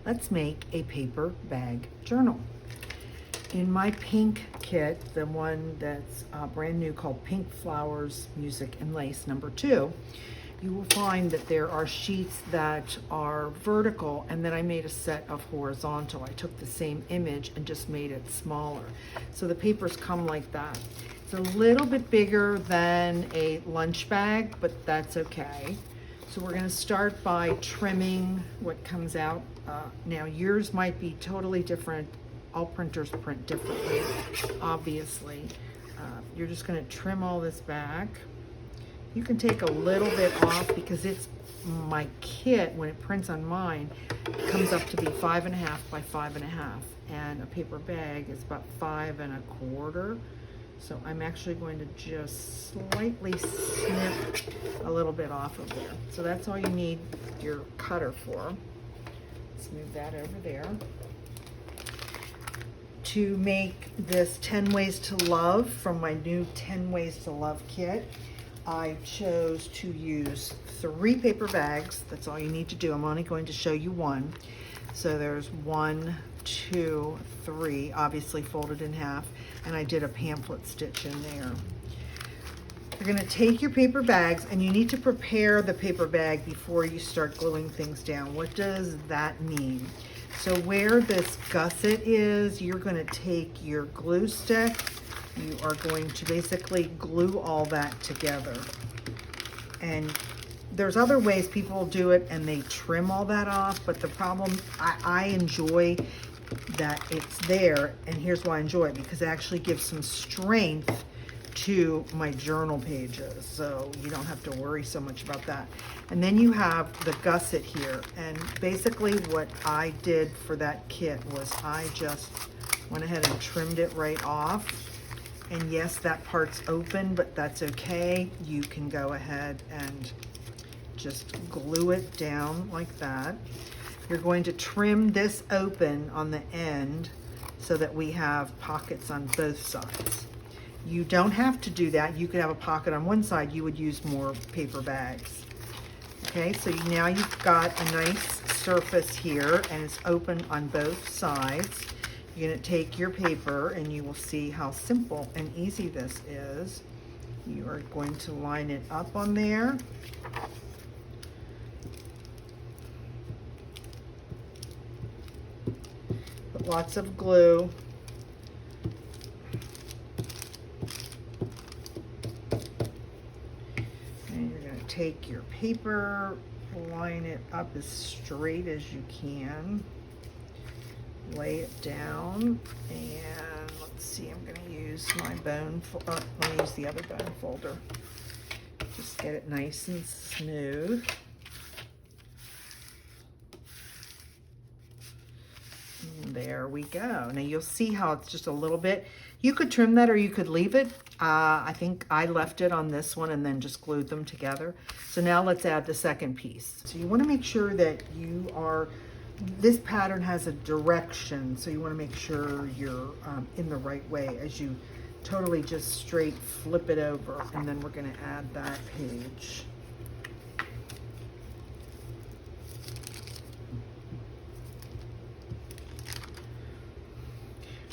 let's make a paper bag journal. In my pink kit, the one that's brand new called Pink Flowers, Music and Lace #2, you will find that there are sheets that are vertical, and then I made a set of horizontal. I took the same image and just made it smaller. So the papers come like that. It's a little bit bigger than a lunch bag, but that's okay. So we're gonna start by trimming what comes out. Now yours might be totally different. All printers print differently, obviously. You're just gonna trim all this back. You can take a little bit off because it's my kit, when it prints on mine, it comes up to be 5.5 by 5.5, and a paper bag is about 5.25. So I'm actually going to just slightly snip a little bit off of there. So that's all you need your cutter for. Let's move that over there. To make this 10 Ways to Love from my new 10 Ways to Love kit, I chose to use 3 paper bags. That's all you need to do. I'm only going to show you one. So there's 1, 2, 3, obviously folded in half, and I did a pamphlet stitch in there. You're gonna take your paper bags, and you need to prepare the paper bag before you start gluing things down. What does that mean? So where this gusset is, you're gonna take your glue stick. You are going to basically glue all that together. And there's other ways people do it and they trim all that off, but the problem, I enjoy that it's there, and here's why I enjoy it, because it actually gives some strength to my journal pages, so you don't have to worry so much about that. And then you have the gusset here, and basically what I did for that kit was I just went ahead and trimmed it right off. And yes, that part's open, but that's okay. You can go ahead and just glue it down like that. You're going to trim this open on the end so that we have pockets on both sides. You don't have to do that. You could have a pocket on one side. You would use more paper bags. Okay, so now you've got a nice surface here, and it's open on both sides. You're gonna take your paper, and you will see how simple and easy this is. You are going to line it up on there. Put lots of glue. And you're gonna take your paper, line it up as straight as you can. Lay it down, and let's see, I'm going to use my bone, let me use the other bone folder. Just get it nice and smooth. And there we go. Now you'll see how it's just a little bit. You could trim that or you could leave it. I think I left it on this one and then just glued them together. So now let's add the second piece. So you want to make sure that you are, this pattern has a direction, so you want to make sure you're in the right way as you totally just straight flip it over, and then we're going to add that page.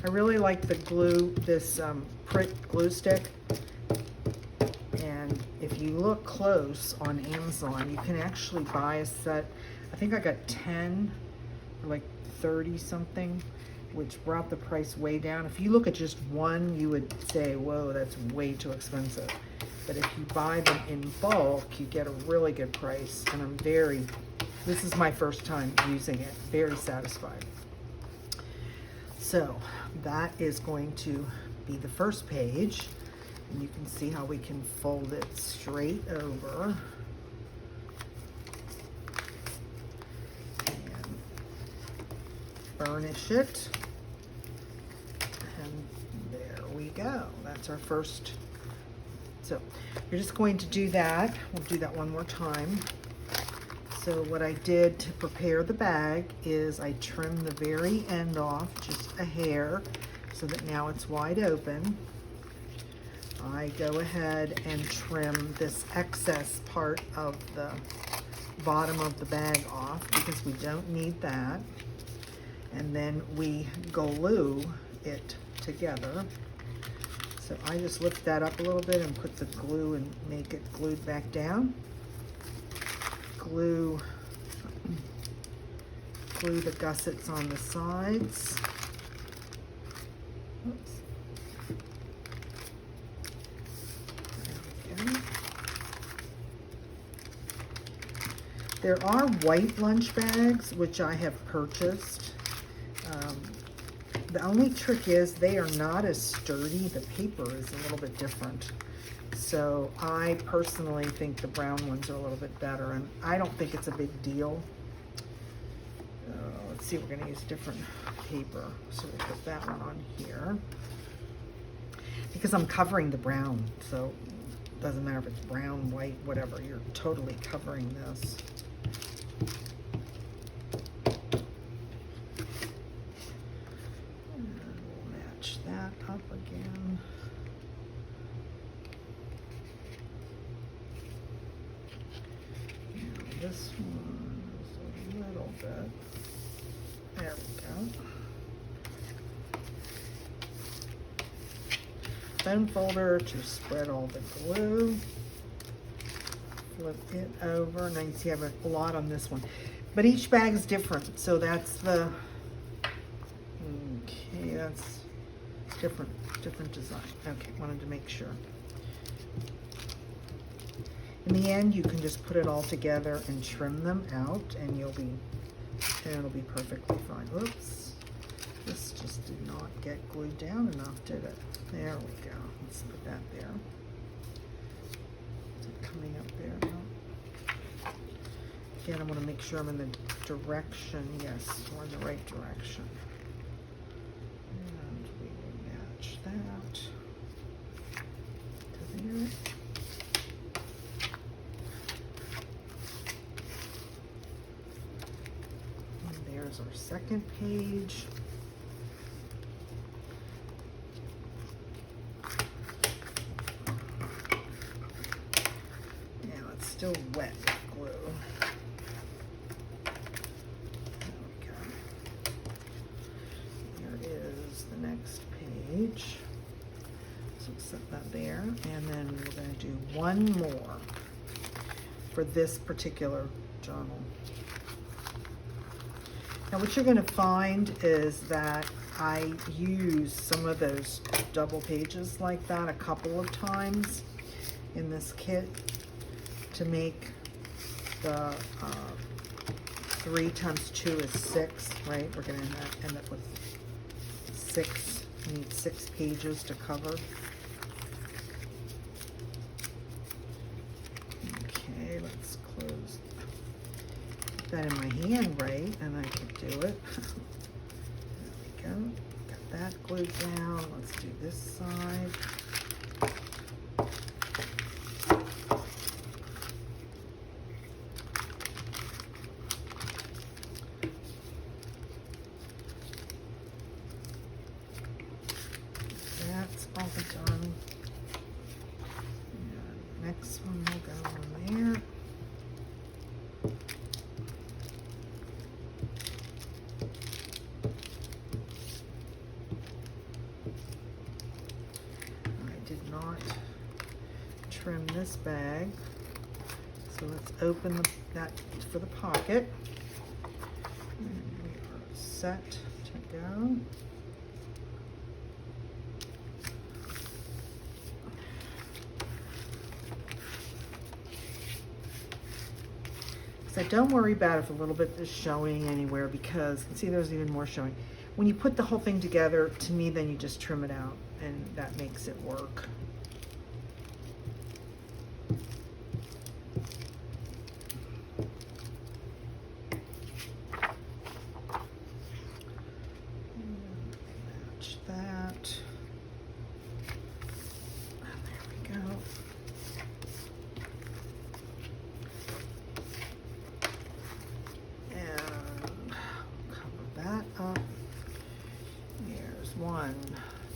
I really like the glue, this Pritt glue stick, and if you look close on Amazon, you can actually buy a set. I think I got 10 for like 30 something, which brought the price way down. If you look at just one, you would say, whoa, that's way too expensive. But if you buy them in bulk, you get a really good price, and this is my first time using it, very satisfied. So that is going to be the first page, and you can see how we can fold it straight over. Burnish it, and there we go. That's our first. So you're just going to do that. We'll do that one more time. So what I did to prepare the bag is I trimmed the very end off, just a hair, so that now it's wide open. I go ahead and trim this excess part of the bottom of the bag off because we don't need that. and then we glue it together. So I just lift that up a little bit and put the glue and make it glued back down. Glue the gussets on the sides. Oops. There we go. There are white lunch bags, which I have purchased. The only trick is they are not as sturdy. The paper is a little bit different. So I personally think the brown ones are a little bit better, and I don't think it's a big deal. Let's see, we're gonna use different paper. So we'll put that one on here. Because I'm covering the brown, so it doesn't matter if it's brown, white, whatever, you're totally covering this. Up again. Now this one is a little bit. There we go. Foam folder to spread all the glue. Flip it over. Now you see I have a lot on this one. But each bag is different, so that's the, okay, that's different design. Okay, wanted to make sure. In the end, you can just put it all together and trim them out, and it'll be perfectly fine. Oops, this just did not get glued down enough, did it? There we go. Let's put that there. Is it coming up there? No. Again, I want to make sure I'm in the direction. Yes, we're in the right direction. That to there. And there's our second page. Now it's still wet with glue. There we go. Here is the next page. So set that there, and then we're going to do one more for this particular journal. Now what you're going to find is that I use some of those double pages like that a couple of times in this kit to make the 3 times 2 is 6, right? We're going to end up with 6. We need 6 pages to cover. Okay, let's close that in my hand right, and I can do it. There we go. Got that glued down. Let's do this side. That's all done. And next one will go on there. I did not trim this bag, so let's open that for the pocket. And we are set to go. So don't worry about if a little bit is showing anywhere, because see, there's even more showing. When you put the whole thing together, to me, then you just trim it out, and that makes it work. Match that. And there we go. Up. Here's 1,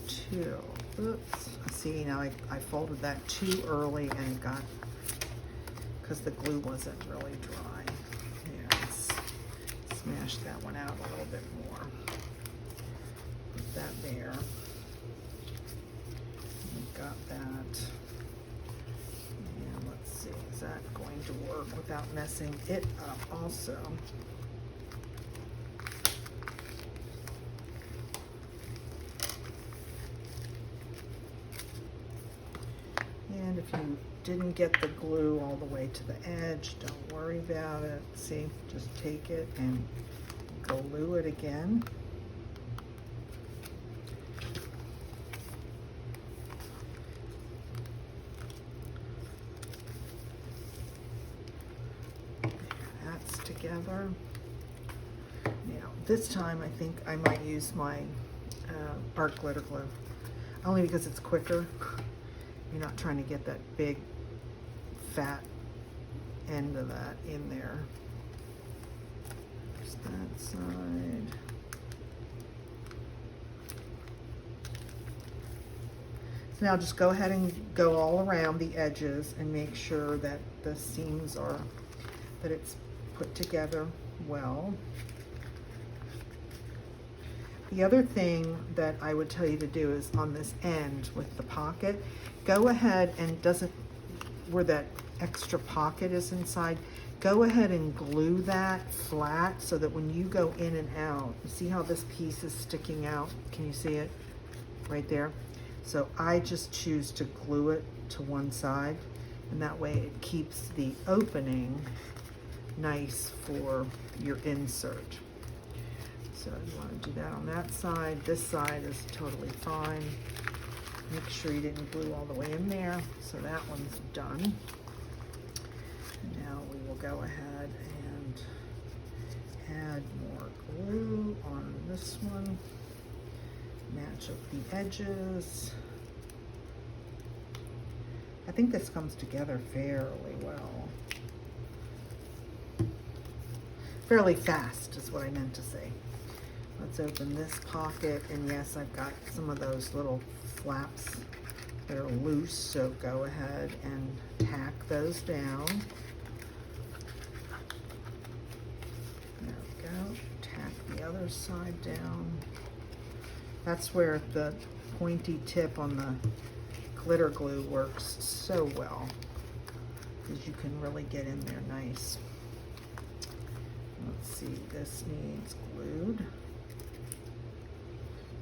2. Oops. See, now I folded that too early and it got, because the glue wasn't really dry. Yeah, it's smash that one out a little bit more. Put that there. We've got that. And let's see, is that going to work without messing it up also? And if you didn't get the glue all the way to the edge, don't worry about it. See, just take it and glue it again. That's together. Now, this time I think I might use my art glitter glue, only because it's quicker. You're not trying to get that big fat end of that in there. There's that side. So now just go ahead and go all around the edges and make sure that the seams are, that it's put together well. The other thing that I would tell you to do is on this end with the pocket, go ahead and where that extra pocket is inside, go ahead and glue that flat so that when you go in and out, you see how this piece is sticking out? Can you see it right there? So I just choose to glue it to one side, and that way it keeps the opening nice for your insert. So you want to do that on that side. This side is totally fine. Make sure you didn't glue all the way in there. So that one's done. Now we will go ahead and add more glue on this one. Match up the edges. I think this comes together fairly well. Fairly fast is what I meant to say. Let's open this pocket, and yes, I've got some of those little flaps that are loose, so go ahead and tack those down. There we go. Tack the other side down. That's where the pointy tip on the glitter glue works so well, because you can really get in there nice. Let's see, this needs glued.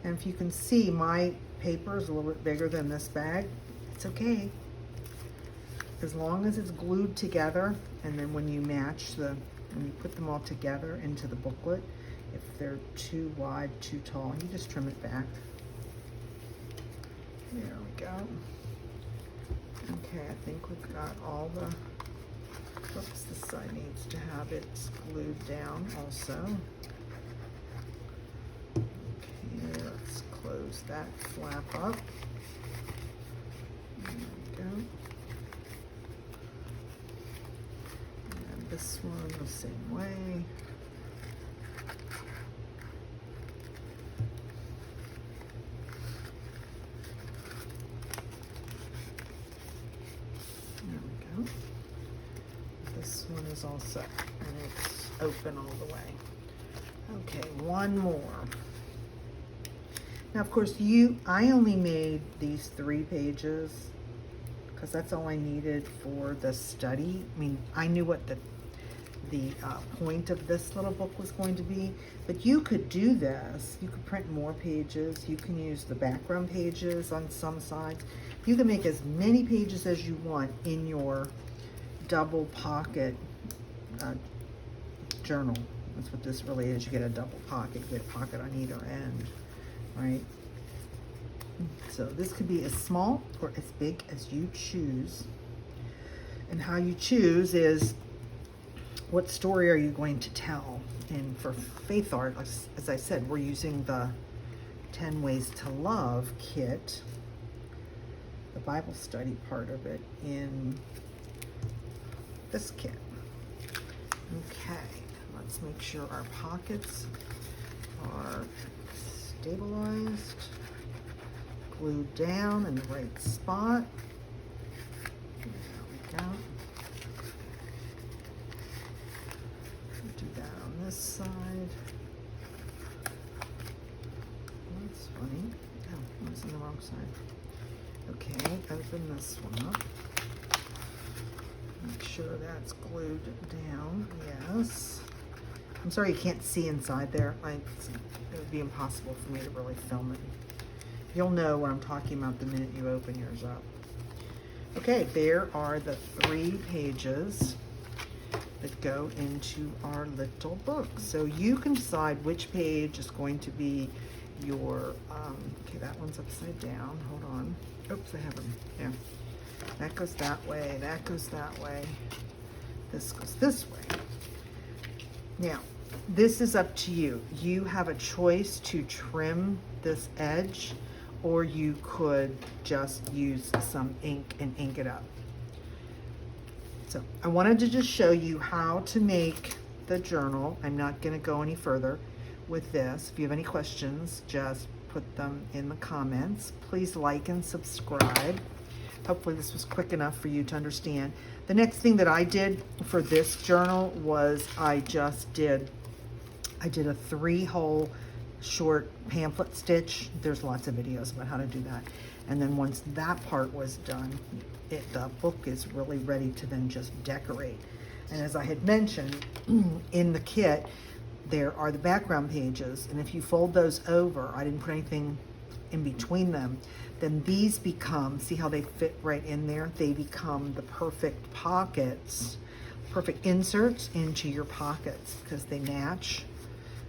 And if you can see, my paper is a little bit bigger than this bag. It's okay. As long as it's glued together, and then when you when you put them all together into the booklet, if they're too wide, too tall, you just trim it back. There we go. Okay, I think we've got all the, oops, this side needs to have it glued down also. Okay, let's close that flap up. There we go. And this one the same way. There we go. This one is all set, and it's open all the way. Okay, one more. Now, of course, I only made these 3 pages because that's all I needed for the study. I mean, I knew what the point of this little book was going to be, but you could do this. You could print more pages. You can use the background pages on some sides. You can make as many pages as you want in your double pocket journal. That's what this really is. You get a double pocket, you get a pocket on either end, right? So this could be as small or as big as you choose. And how you choose is what story are you going to tell? And for Faithart, as I said, we're using the 10 Ways to Love kit, the Bible study part of it, in this kit. Okay, let's make sure our pockets are stabilized, glued down in the right spot. There we go. Do that on this side. wrong side. Okay, open this one up. Make sure that's glued down. Yes. I'm sorry you can't see inside there. It would be impossible for me to really film it. You'll know what I'm talking about the minute you open yours up. Okay, there are the 3 pages that go into our little book. So you can decide which page is going to be your, okay, that one's upside down. Hold on. Oops, I have them. Yeah. That goes that way. That goes that way. This goes this way. Now, this is up to you. You have a choice to trim this edge, or you could just use some ink and ink it up. So I wanted to just show you how to make the journal. I'm not going to go any further with this. If you have any questions, just put them in the comments. Please like and subscribe. Hopefully this was quick enough for you to understand. The next thing that I did for this journal was I did a 3-hole short pamphlet stitch. There's lots of videos about how to do that. And then once that part was done, the book is really ready to then just decorate. And as I had mentioned, in the kit, there are the background pages. And if you fold those over, I didn't put anything in between them, then these become, see how they fit right in there? They become the perfect pockets, perfect inserts into your pockets because they match.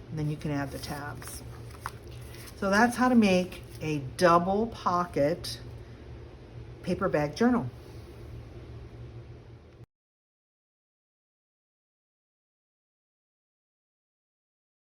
And then you can add the tabs. So that's how to make a double pocket paper bag journal.